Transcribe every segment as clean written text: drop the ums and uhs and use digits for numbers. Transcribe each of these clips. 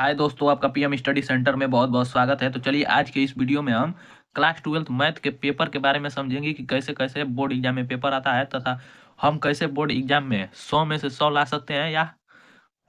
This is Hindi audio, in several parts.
हाय दोस्तों, आपका पीएम स्टडी सेंटर में बहुत बहुत स्वागत है। तो चलिए आज के इस वीडियो में हम क्लास 12th मैथ के पेपर के बारे में समझेंगे कि कैसे कैसे बोर्ड एग्जाम में पेपर आता है तथा हम कैसे बोर्ड एग्जाम में 100 में से 100 ला सकते हैं, या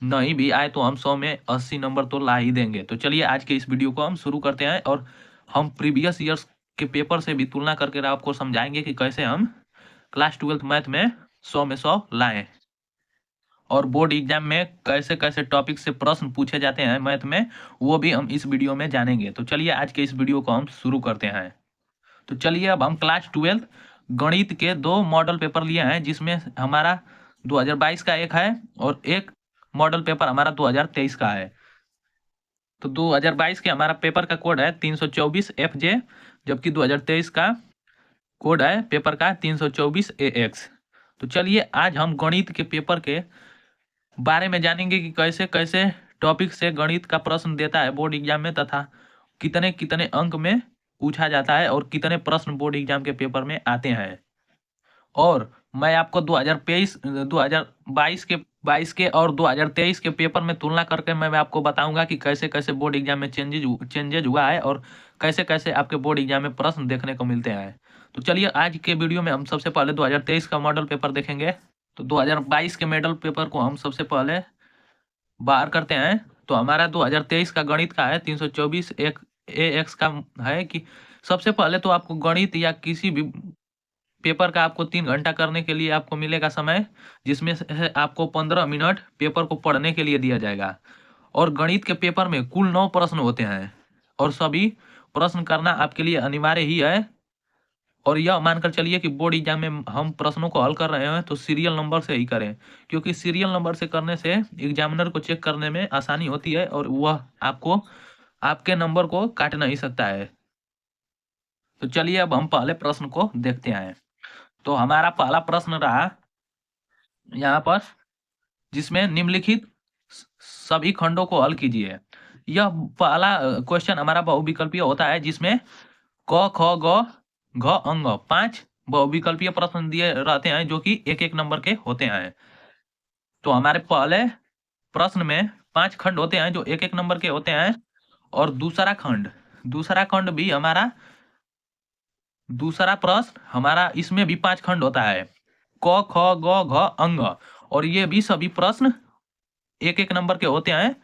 नहीं भी आए तो हम 100 में 80 नंबर तो ला ही देंगे। तो चलिए आज के इस वीडियो को हम शुरू करते हैं और हम प्रीवियस ईयर्स के पेपर से भी तुलना करके आपको समझाएंगे कि कैसे हम क्लास 12th मैथ में 100 में 100 लाएं और बोर्ड एग्जाम में कैसे कैसे टॉपिक से प्रश्न पूछे जाते हैं मैथ में, वो भी हम इस वीडियो में जानेंगे। तो चलिए आज के इस वीडियो को हम शुरू करते हैं। तो चलिए अब हम क्लास 12 गणित के दो मॉडल पेपर लिए हैं, जिसमें हमारा 2022 का एक है और एक मॉडल पेपर हमारा 2023 का है। तो 2022 के हमारा पेपर का कोड है 324 FJ, जबकि 2023 का कोड है पेपर का 324 AX। तो चलिए आज हम गणित के पेपर के बारे में जानेंगे कि कैसे कैसे टॉपिक से गणित का प्रश्न देता है बोर्ड एग्जाम में, तथा कितने कितने अंक में पूछा जाता है और कितने प्रश्न बोर्ड एग्जाम के पेपर में आते हैं। और मैं आपको 2022 के 22 के और 2023 के पेपर में तुलना करके मैं आपको बताऊंगा कि कैसे कैसे बोर्ड एग्जाम में चेंजेज हुआ है और कैसे कैसे आपके बोर्ड एग्जाम में प्रश्न देखने को मिलते हैं। तो चलिए आज के वीडियो में हम सबसे पहले 2023 का मॉडल पेपर देखेंगे। तो 2022 के मॉडल पेपर को हम सबसे पहले बाहर करते हैं। तो हमारा 2023 का गणित का है 324 एक AX का है कि सबसे पहले तो आपको गणित या किसी भी पेपर का आपको 3 घंटा करने के लिए आपको मिलेगा समय, जिसमें से आपको 15 मिनट पेपर को पढ़ने के लिए दिया जाएगा। और गणित के पेपर में कुल 9 प्रश्न होते हैं और सभी प्रश्न करना आपके लिए अनिवार्य ही है। और यह मानकर चलिए कि बोर्ड एग्जाम में हम प्रश्नों को हल कर रहे हैं तो सीरियल नंबर से ही करें, क्योंकि सीरियल नंबर से करने से एग्जामिनर को चेक करने में आसानी होती है और वह आपको आपके नंबर को काट नहीं सकता है। तो चलिए अब हम पहले प्रश्न को देखते हैं। तो हमारा पहला प्रश्न रहा यहाँ पर, जिसमें निम्नलिखित सभी खंडों को हल कीजिए। यह पहला क्वेश्चन हमारा बहुविकल्पीय होता है, जिसमें क ख ग घ अंग 5 बहुविकल्पीय प्रश्न दिए रहते हैं, जो कि एक एक नंबर के होते हैं। तो हमारे पहले प्रश्न में 5 खंड होते हैं जो एक एक नंबर के होते हैं। और दूसरा खंड भी हमारा, दूसरा प्रश्न हमारा, इसमें भी 5 खंड होता है, क ख ग घ अंग। और ये भी सभी प्रश्न एक एक नंबर के होते हैं।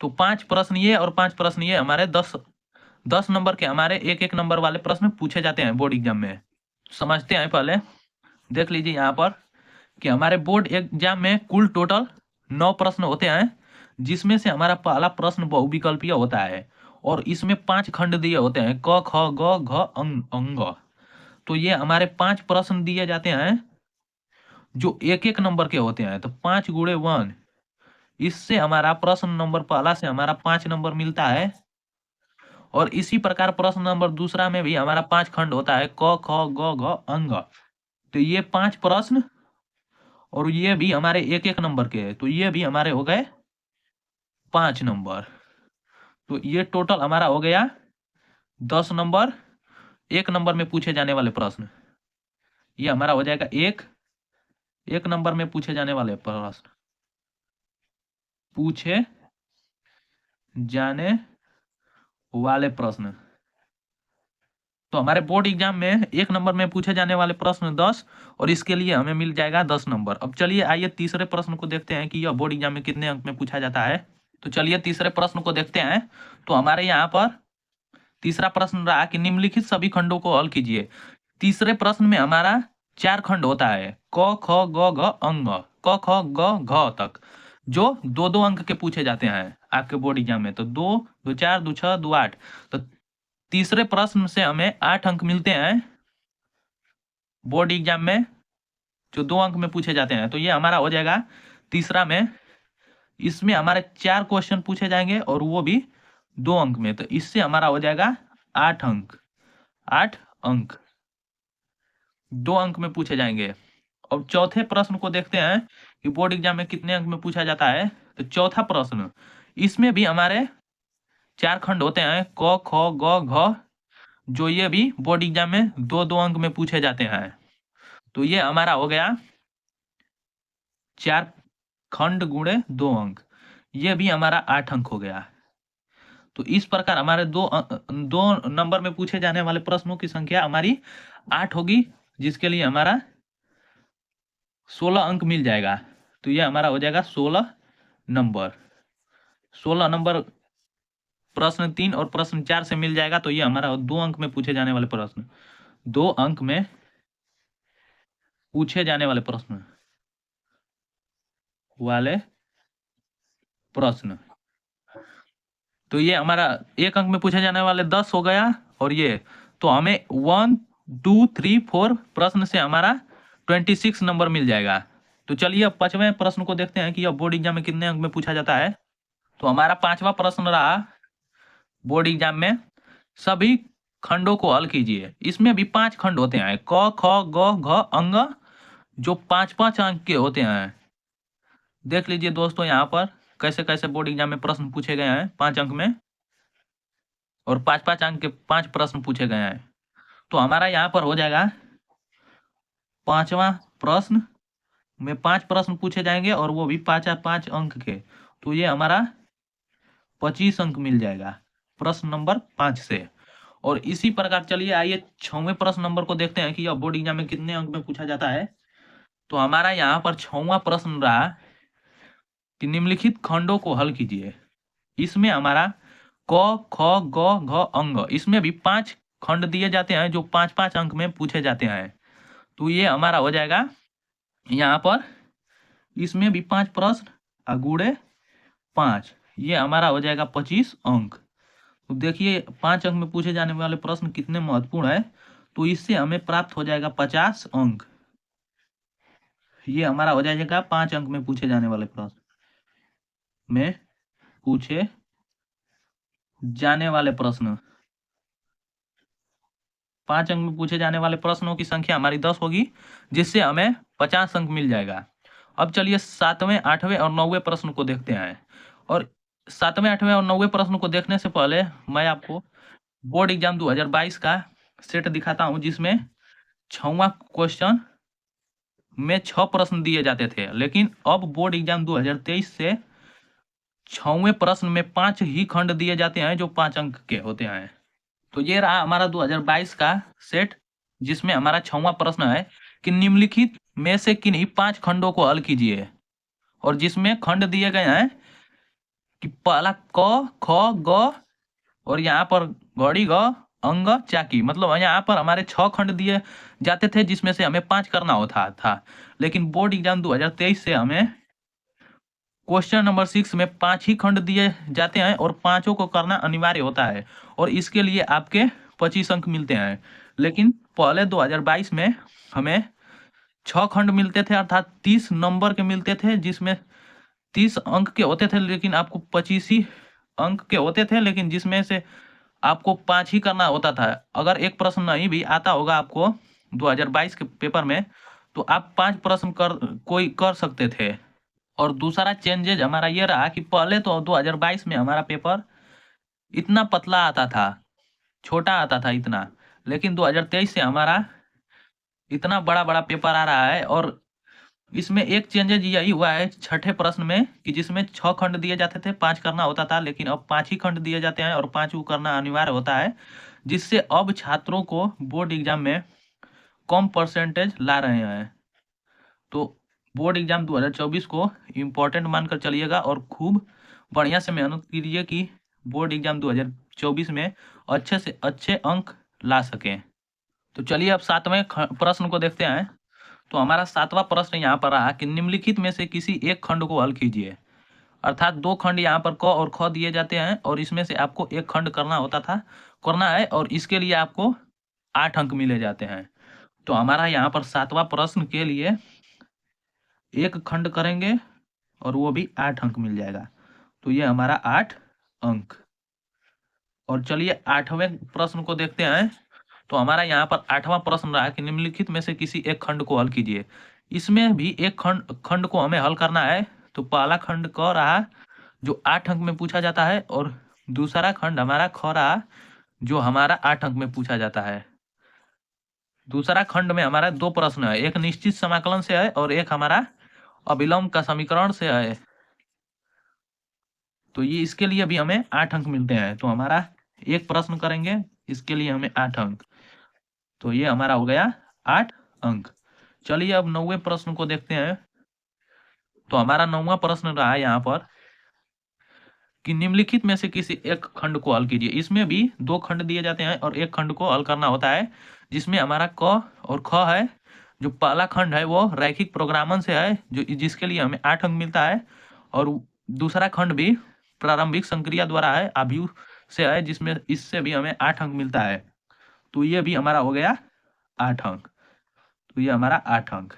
तो 5 प्रश्न ये और 5 प्रश्न ये हमारे 10 नंबर के हमारे एक एक नंबर वाले प्रश्न पूछे जाते हैं बोर्ड एग्जाम में। समझते हैं, पहले देख लीजिए यहाँ पर कि हमारे बोर्ड एग्जाम में कुल टोटल 9 प्रश्न होते हैं, जिसमें से हमारा पहला प्रश्न बहुविकल्पीय होता है और इसमें 5 खंड दिए होते हैं, क ख ग घ अंग। तो ये हमारे 5 प्रश्न दिए जाते हैं जो एक एक नंबर के होते हैं। तो 5 गुणे 1, इससे हमारा प्रश्न नंबर पहला से हमारा 5 नंबर मिलता है। और इसी प्रकार प्रश्न नंबर दूसरा में भी हमारा 5 खंड होता है, क ख ग घ अंग। तो ये 5 प्रश्न और ये भी हमारे एक एक नंबर के हैं, तो ये भी हमारे हो गए 5 नंबर। तो ये टोटल हमारा हो गया 10 नंबर एक नंबर में पूछे जाने वाले प्रश्न। ये हमारा हो जाएगा एक नंबर में पूछे जाने वाले प्रश्न, पूछे जाने वाले प्रश्न। तो हमारे बोर्ड एग्जाम में एक नंबर में पूछे जाने वाले प्रश्न 10, और इसके लिए हमें मिल जाएगा 10 नंबर। अब चलिए आइए तीसरे प्रश्न को देखते हैं कि यह बोर्ड एग्जाम में कितने अंक में पूछा जाता है। तो चलिए तीसरे प्रश्न को देखते हैं। तो हमारे यहाँ पर तीसरा प्रश्न रहा कि निम्नलिखित सभी खंडों को हल कीजिए। तीसरे प्रश्न में हमारा 4 खंड होता है, क ख ग घ अंग, क ख ग घ तक, जो 2-2 अंक के पूछे जाते हैं आपके बोर्ड एग्जाम में। तो 2 2 4 2 6 2 8। तो तीसरे प्रश्न से हमें 8 अंक मिलते हैं बोर्ड एग्जाम में, जो 2 अंक में पूछे जाते हैं। तो ये हमारा हो जाएगा तीसरा में। इसमें हमारे 4 क्वेश्चन पूछे जाएंगे और वो भी 2 अंक में। तो इससे हमारा हो जाएगा 8 अंक, 8 अंक 2 अंक में पूछे जाएंगे। अब चौथे प्रश्न को देखते हैं कि बोर्ड एग्जाम में कितने अंक में पूछा जाता है। तो चौथा प्रश्न, इसमें भी हमारे 4 खंड होते हैं, क ख ग घ, जो ये भी बोर्ड एग्जाम में 2-2 अंक में पूछे जाते हैं। तो ये हमारा हो गया 4 खंड गुणे 2 अंक। ये भी हमारा 8 अंक हो गया। तो इस प्रकार हमारे दो नंबर में पूछे जाने वाले प्रश्नों की संख्या हमारी 8 होगी, जिसके लिए हमारा 16 अंक मिल जाएगा। तो ये हमारा हो जाएगा 16 नंबर। 16 नंबर प्रश्न 3 और प्रश्न 4 से मिल जाएगा। तो ये हमारा 2 अंक में पूछे जाने वाले प्रश्न, 2 अंक में पूछे जाने वाले प्रश्न। तो ये हमारा 1 अंक में पूछे जाने वाले 10 हो गया। और ये तो हमें 1 2 3 4 प्रश्न से हमारा 26 नंबर मिल जाएगा। तो चलिए अब 5वें प्रश्न को देखते हैं कि अब बोर्ड एग्जाम में कितने अंक में पूछा जाता है। तो हमारा 5वां प्रश्न रहा बोर्ड एग्जाम में, सभी खंडों को हल कीजिए। इसमें भी 5 खंड होते हैं, क ख ग घ अंग, जो 5-5 अंक के होते हैं। देख लीजिए दोस्तों यहाँ पर कैसे कैसे बोर्ड एग्जाम में प्रश्न पूछे गए हैं 5 अंक में, और 5-5 अंक के 5 प्रश्न पूछे गए हैं। तो हमारा यहाँ पर हो जाएगा 5वां प्रश्न में 5 प्रश्न पूछे जाएंगे, और वो भी 5-5 अंक के। तो ये हमारा 25 अंक मिल जाएगा प्रश्न नंबर 5 से। और इसी प्रकार चलिए आइए 6वें प्रश्न नंबर को देखते हैं कि यह बोर्ड एग्जाम में कितने अंक में पूछा जाता है। तो हमारा यहाँ पर 6वां प्रश्न रहा कि निम्नलिखित खंडों को हल कीजिए। इसमें हमारा क ख ग घ अंग, इसमें भी 5 खंड दिए जाते हैं जो 5-5 अंक में पूछे जाते हैं। तो ये हमारा हो जाएगा यहाँ पर, इसमें भी 5 प्रश्न अगुड़े 5, ये हमारा हो जाएगा 25 अंक। तो देखिए 5 अंक में पूछे जाने वाले प्रश्न कितने महत्वपूर्ण है। तो इससे हमें प्राप्त हो जाएगा 50 अंक। ये हमारा हो जाएगा 5 अंक में पूछे जाने वाले प्रश्न में पूछे जाने वाले प्रश्न। 5 अंक में पूछे जाने वाले प्रश्नों की संख्या हमारी 10 होगी, जिससे हमें 50 अंक मिल जाएगा। अब चलिए 7वें 8वें और 9वें प्रश्न को देखते हैं। और 7वें 8वें और 9वें प्रश्न को देखने से पहले मैं आपको बोर्ड एग्जाम 2022 का सेट दिखाता हूं, जिसमें 6वां क्वेश्चन में 6 प्रश्न दिए जाते थे। लेकिन अब बोर्ड एग्जाम 2023 से 6वें प्रश्न में 5 ही खंड दिए जाते हैं जो 5 अंक के होते हैं। तो ये रहा हमारा 2022 का सेट, जिसमें हमारा 6वां प्रश्न है कि निम्नलिखित में से किन्हीं 5 खंडों को हल कीजिए। और जिसमें खंड दिए गए हैं कि पहला क ख ग, और यहाँ पर घड़ी ग अंग चाकी, मतलब यहाँ पर हमारे 6 खंड दिए जाते थे, जिसमें से हमें 5 करना होता था। लेकिन बोर्ड एग्जाम 2023 से हमें क्वेश्चन नंबर 6 में 5 ही खंड दिए जाते हैं, और 5 को करना अनिवार्य होता है, और इसके लिए आपके 25 अंक मिलते हैं। लेकिन पहले 2022 में हमें 6 खंड मिलते थे, अर्थात 30 नंबर के मिलते थे, जिसमें 30 अंक के होते थे, लेकिन आपको 25 ही अंक के होते थे, लेकिन जिसमें से आपको 5 ही करना होता था। अगर एक प्रश्न नहीं भी आता होगा आपको 2022 के पेपर में, तो आप 5 प्रश्न कर सकते थे। और दूसरा चेंजेज हमारा ये रहा कि पहले तो 2022 में हमारा पेपर इतना पतला आता था, छोटा आता था इतना, लेकिन 2023 से हमारा इतना बड़ा बड़ा पेपर आ रहा है। और इसमें एक चेंजेज यही हुआ है 6ठे प्रश्न में कि जिसमें 6 खंड दिए जाते थे, 5 करना होता था, लेकिन अब 5 ही खंड दिए जाते हैं और 5 को करना अनिवार्य होता है, जिससे अब छात्रों को बोर्ड एग्जाम में कम परसेंटेज ला रहे हैं। तो बोर्ड एग्जाम 2024 को इम्पोर्टेंट मानकर चलिएगा, और खूब बढ़िया से मेहनत कीजिए कि बोर्ड एग्जाम 2024 में अच्छे से अच्छे अंक ला सकें। तो चलिए अब 7वें प्रश्न को देखते हैं। तो हमारा 7वां प्रश्न यहाँ पर रहा कि निम्नलिखित में से किसी एक खंड को हल कीजिए। अर्थात 2 खंड यहाँ पर क और ख दिए जाते हैं, और इसमें से आपको एक खंड करना है, और इसके लिए आपको 8 अंक मिले जाते हैं। तो हमारा यहाँ पर 7वां प्रश्न के लिए एक खंड करेंगे, और वो भी 8 अंक मिल जाएगा। तो ये हमारा 8 अंक। और चलिए 8वें प्रश्न को देखते हैं। तो हमारा यहाँ पर 8वां प्रश्न रहा कि निम्नलिखित में से किसी एक खंड को हल कीजिए। इसमें भी एक खंड को हमें हल करना है। तो पहला खंड क रहा जो 8 अंक में पूछा जाता है, और दूसरा खंड हमारा ख रहा जो हमारा 8 अंक में पूछा जाता है। दूसरा खंड में हमारा 2 प्रश्न है, एक निश्चित समाकलन से है और एक हमारा अभिलंब का समीकरण से है। तो ये इसके लिए भी हमें 8 अंक मिलते हैं। तो हमारा एक प्रश्न करेंगे, इसके लिए हमें 8 अंक। तो ये हमारा हो गया 8 अंक। चलिए अब 9वें प्रश्न को देखते हैं। तो हमारा 9वां प्रश्न रहा है यहाँ पर कि निम्नलिखित में से किसी एक खंड को हल कीजिए। इसमें भी 2 खंड दिए जाते हैं और एक खंड को हल करना होता है, जिसमें हमारा क और ख है। जो पहला खंड है वो रैखिक प्रोग्रामन से है, जो जिसके लिए हमें 8 अंक मिलता है। और दूसरा खंड भी प्रारंभिक संक्रिया द्वारा है, आव्यूह से है, जिसमें इससे भी हमें 8 अंक मिलता है। तो ये भी हमारा हो गया 8 अंक। तो ये हमारा 8 अंक।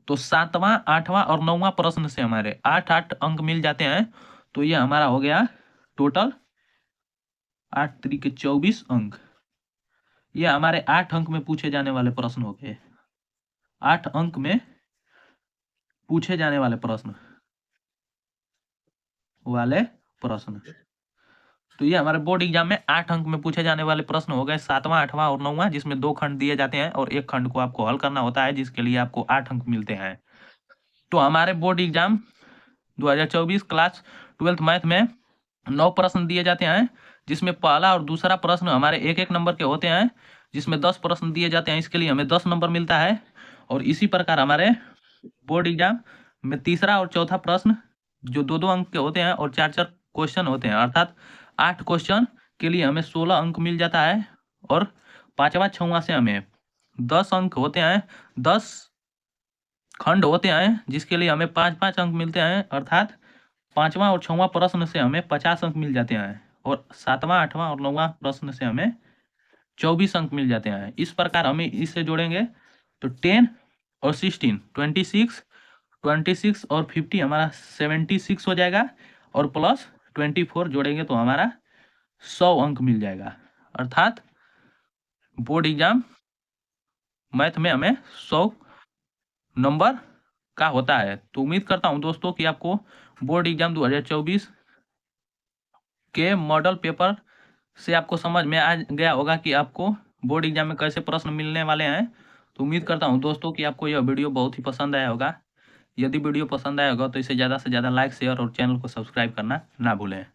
तो 7वां, 8वां और 9वां प्रश्न से हमारे 8-8 अंक मिल जाते हैं। तो ये हमारा हो गया टोटल 8 तरीके 24 अंक। ये हमारे 8 अंक में पूछे जाने वाले प्रश्न हो गए। 8 अंक में पूछे जाने वाले प्रश्न तो ये हमारे बोर्ड एग्जाम में 8 अंक में पूछे जाने वाले प्रश्न हो गए, 7वां, 8वां और 9वां, जिसमें 2 खंड दिए जाते हैं और एक खंड को आपको हल करना होता है, जिसके लिए आपको 8 अंक मिलते हैं। तो हमारे board exam 2024 class 12th math में 9 प्रश्न दिए जाते हैं, जिसमें पहला और दूसरा प्रश्न हमारे 1-1 नंबर के होते हैं, जिसमें 10 प्रश्न दिए जाते हैं। इसके लिए हमें 10 नंबर मिलता है। और इसी प्रकार हमारे बोर्ड एग्जाम में तीसरा और चौथा प्रश्न जो 2-2 अंक के होते हैं और 4-4 क्वेश्चन होते हैं, अर्थात 8 क्वेश्चन के लिए हमें 16 अंक मिल जाता है। और 5वां 6वां से हमें 10 अंक होते हैं, 10 खंड होते हैं, जिसके लिए हमें 5-5 अंक मिलते हैं, अर्थात 5वां और 6वां प्रश्न से हमें 50 अंक मिल जाते हैं। और 7वां, 8वां और 9वां प्रश्न से हमें 24 अंक मिल जाते हैं। इस प्रकार हमें इससे जोड़ेंगे तो 10 और 16 26 और 50 हमारा 76 हो जाएगा। और प्लस 24 जोड़ेंगे तो हमारा 100 अंक मिल जाएगा। अर्थात बोर्ड एग्जाम मैथ में हमें 100 नंबर का होता है। तो उम्मीद करता हूं दोस्तों कि आपको बोर्ड एग्जाम 2024 के मॉडल पेपर से आपको समझ में आ गया होगा कि आपको बोर्ड एग्जाम में कैसे प्रश्न मिलने वाले हैं। तो उम्मीद करता हूं दोस्तों कि आपको यह वीडियो बहुत ही पसंद आया होगा। यदि वीडियो पसंद आया होगा तो इसे ज़्यादा से ज़्यादा लाइक, शेयर और चैनल को सब्सक्राइब करना ना भूलें।